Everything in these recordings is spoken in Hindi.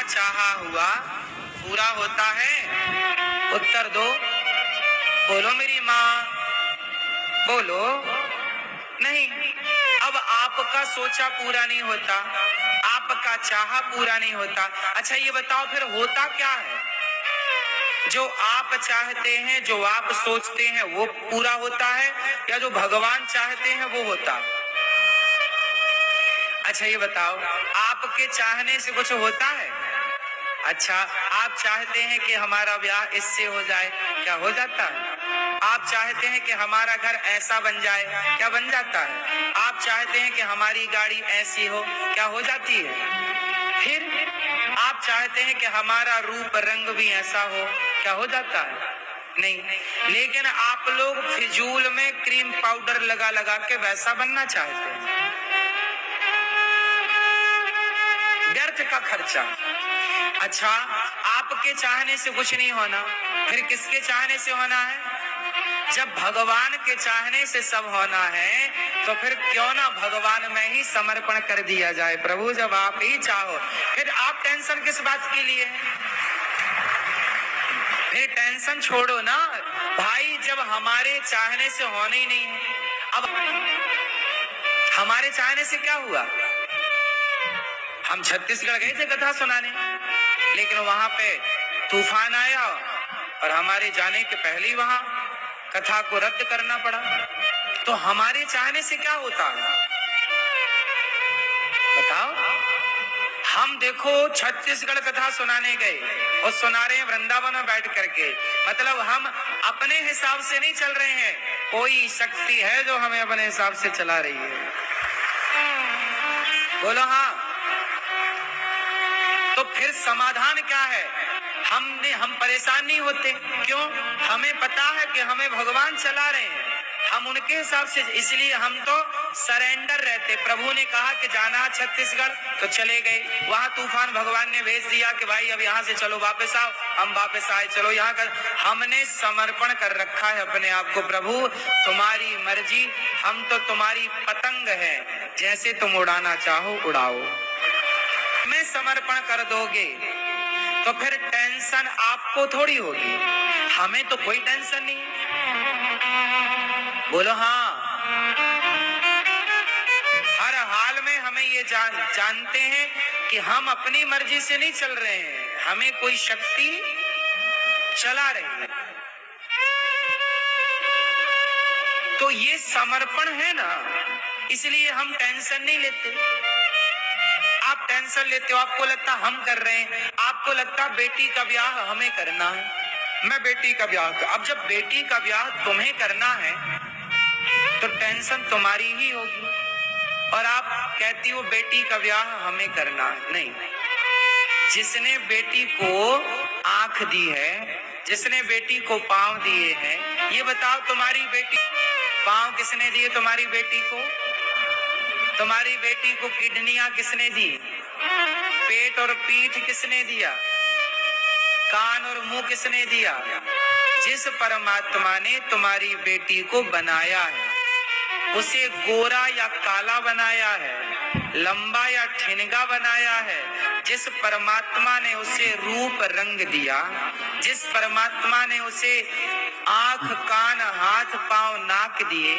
चाहा हुआ पूरा होता है? उत्तर दो, बोलो मेरी माँ, बोलो। नहीं। अब आपका सोचा पूरा नहीं होता, आपका चाहा पूरा नहीं होता। अच्छा ये बताओ फिर होता क्या है? जो आप चाहते हैं, जो आप सोचते हैं वो पूरा होता है, या जो भगवान चाहते हैं वो होता? अच्छा ये बताओ, आपके चाहने से कुछ होता है? अच्छा, आप चाहते हैं कि हमारा ब्याह इससे हो जाए, क्या हो जाता है? आप चाहते हैं कि हमारा घर ऐसा बन जाए, क्या बन जाता है? आप चाहते हैं कि हमारी गाड़ी ऐसी हो, क्या हो जाती है? फिर आप चाहते हैं कि हमारा रूप रंग भी ऐसा हो, क्या हो जाता है? नहीं। लेकिन आप लोग फिजूल में क्रीम पाउडर लगा लगा के वैसा बनना चाहते हैं, व्यर्थ का खर्चा। अच्छा, आपके चाहने से कुछ नहीं होना, फिर किसके चाहने से होना है? जब भगवान के चाहने से सब होना है तो फिर क्यों ना भगवान में ही समर्पण कर दिया जाए। प्रभु जब आप ही चाहो, फिर आप टेंशन किस बात के लिए है? फिर टेंशन छोड़ो ना भाई, जब हमारे चाहने से होना ही नहीं है। अब हमारे चाहने से क्या हुआ? हम छत्तीसगढ़ गए थे कथा सुनाने, लेकिन वहां पे तूफान आया और हमारे जाने के पहले ही वहां कथा को रद्द करना पड़ा। तो हमारे चाहने से क्या होता है बताओ? हम देखो छत्तीसगढ़ कथा सुनाने गए और सुना रहे हैं वृंदावन में बैठ करके, मतलब हम अपने हिसाब से नहीं चल रहे हैं, कोई शक्ति है जो हमें अपने हिसाब से चला रही है। बोलो हाँ। तो फिर समाधान क्या है? हम परेशान नहीं होते, क्यों? हमें पता है कि हमें भगवान चला रहे हैं, हम उनके हिसाब से, इसलिए हम तो सरेंडर रहते। प्रभु ने कहा कि जाना छत्तीसगढ़ तो चले गए, वहां तूफान भगवान ने भेज दिया कि भाई अब यहाँ से चलो वापस आओ, हम वापस आए, चलो यहाँ कर। हमने समर्पण कर रखा है अपने आप को, प्रभु तुम्हारी मर्जी, हम तो तुम्हारी पतंग है, जैसे तुम उड़ाना चाहो उड़ाओ। में समर्पण कर दोगे तो फिर टेंशन आपको थोड़ी होगी, हमें तो कोई टेंशन नहीं। बोलो हाँ। हर हाल में हमें ये जानते हैं कि हम अपनी मर्जी से नहीं चल रहे हैं, हमें कोई शक्ति चला रही है। तो ये समर्पण है ना, इसलिए हम टेंशन नहीं लेते। आप टेंशन लेते हो, आपको लगता हम कर रहे हैं, आपको लगता बेटी का ब्याह हमें करना है, मैं बेटी का ब्याह। अब जब बेटी का ब्याह तुम्हें करना है तो टेंशन तुम्हारी ही होगी, और आप कहती हो बेटी का ब्याह हमें करना है। नहीं, जिसने बेटी को आंख दी है, जिसने बेटी को पांव दिए हैं, ये बताओ तुम्हारी बेटी, पांव किसने दिए तुम्हारी बेटी को? तुम्हारी बेटी को किडनियां किसने दी? पेट और पीठ किसने दिया? कान और मुंह किसने दिया? जिस परमात्मा ने तुम्हारी बेटी को बनाया है, उसे गोरा या काला बनाया है, लंबा या ठिनगा बनाया है, जिस परमात्मा ने उसे रूप रंग दिया, जिस परमात्मा ने उसे आंख कान हाथ पांव नाक दिए,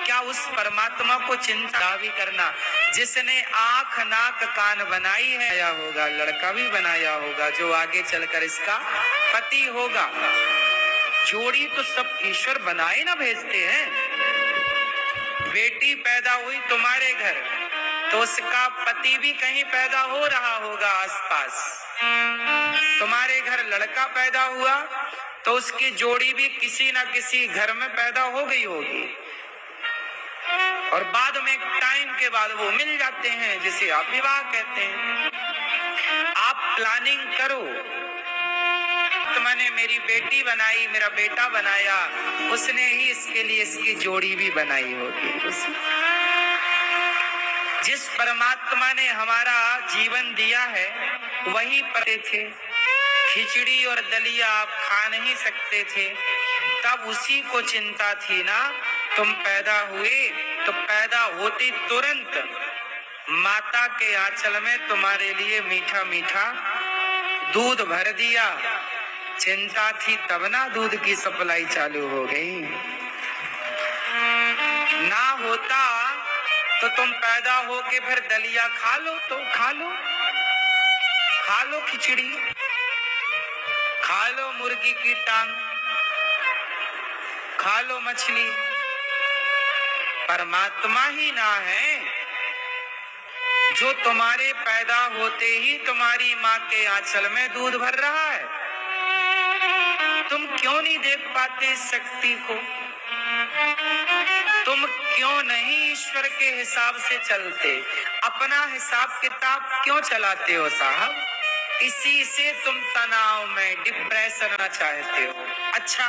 क्या उस परमात्मा को चिंता भी करना? जिसने आंख नाक कान बनाई है, या होगा लड़का भी बनाया होगा जो आगे चलकर इसका पति होगा। जोड़ी तो सब ईश्वर बनाए ना भेजते हैं। बेटी पैदा हुई तुम्हारे घर तो उसका पति भी कहीं पैदा हो रहा होगा आसपास। तुम्हारे घर लड़का पैदा हुआ तो उसकी जोड़ी भी किसी ना किसी घर में पैदा हो गई होगी, और बाद में टाइम के बाद वो मिल जाते हैं, जिसे आप विवाह कहते हैं। आप प्लानिंग करो, मैंने मेरी बेटी बनाई, मेरा बेटा बनाया, उसने ही इसके लिए इसकी जोड़ी भी बनाई होगी। जिस परमात्मा ने हमारा जीवन दिया है वही पते थे, खिचड़ी और दलिया आप खा नहीं सकते थे, तब उसी को चिंता थी ना। तुम पैदा हुए तो पैदा होती तुरंत माता के आंचल में तुम्हारे लिए मीठा मीठा दूध भर दिया, चिंता थी तब ना दूध की सप्लाई चालू हो गई। ना होता तो तुम पैदा होके फिर दलिया खा लो, तो खा लो खिचड़ी, खा लो मुर्गी की टांग, खा लो मछली। परमात्मा ही ना है जो तुम्हारे पैदा होते ही तुम्हारी माँ के आंचल में दूध भर रहा है। तुम क्यों नहीं देख पाते इस शक्ति को? तुम क्यों नहीं ईश्वर के हिसाब से चलते? अपना हिसाब किताब क्यों चलाते हो साहब? इसी से तुम तनाव में, डिप्रेशन में चाहते हो। अच्छा,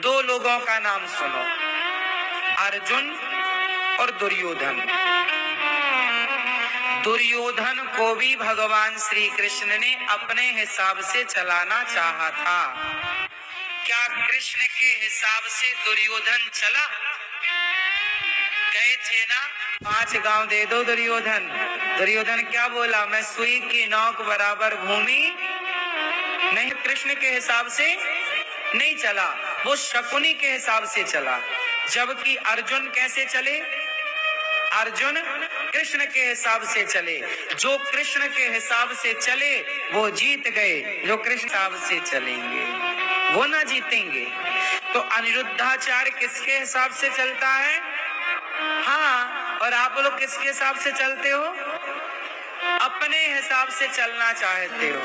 दो लोगों का नाम सुनो, अर्जुन और दुर्योधन। दुर्योधन को भी भगवान श्री कृष्ण ने अपने हिसाब से चलाना चाहा था। क्या कृष्ण के हिसाब से दुर्योधन चला? गए थे ना, 5 गांव दे दो दुर्योधन। दुर्योधन क्या बोला? मैं सुई की नोक बराबर भूमि नहीं। कृष्ण के हिसाब से नहीं चला, वो शकुनी के हिसाब से चला। जबकि अर्जुन कैसे चले? अर्जुन कृष्ण के हिसाब से चले। जो कृष्ण के हिसाब से चले वो जीत गए, जो कृष्ण हिसाब से चलेंगे वो ना जीतेंगे। तो अनिरुद्धाचार्य किसके हिसाब से चलता है? हाँ, और आप लोग किसके हिसाब से चलते हो? अपने हिसाब से चलना चाहते हो।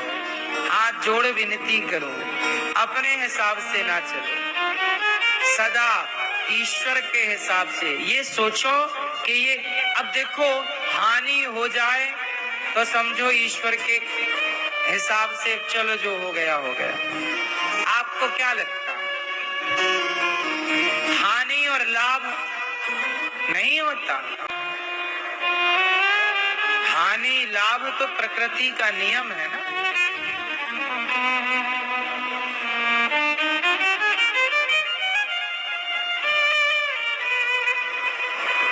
हाथ जोड़ विनती करो, अपने हिसाब से ना चलो, सदा ईश्वर के हिसाब से। ये सोचो कि ये अब देखो हानि हो जाए तो समझो ईश्वर के हिसाब से चलो, जो हो गया हो गया। आपको क्या लगता है? हानि और लाभ नहीं होता? हानि लाभ तो प्रकृति का नियम है ना।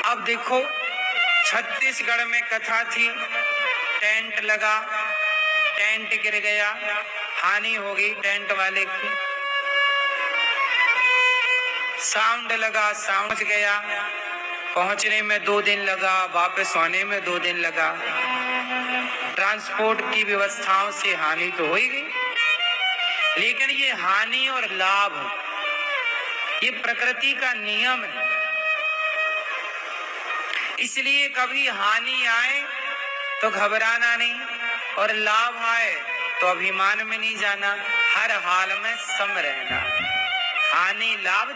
अब देखो, छत्तीसगढ़ में कथा थी, टेंट लगा, टेंट गिर गया, हानि हो गई टेंट वाले की। साउंड लगा, साउंड गया, पहुंचने में 2 दिन लगा, वापस आने में 2 दिन लगा। ट्रांसपोर्ट की व्यवस्थाओं से हानि तो हो ही गई। लेकिन ये हानि और लाभ ये प्रकृति का नियम है। इसलिए कभी हानि आए तो घबराना नहीं, और लाभ आए तो अभिमान में नहीं जाना, हर हाल में सम रहना। हानि लाभ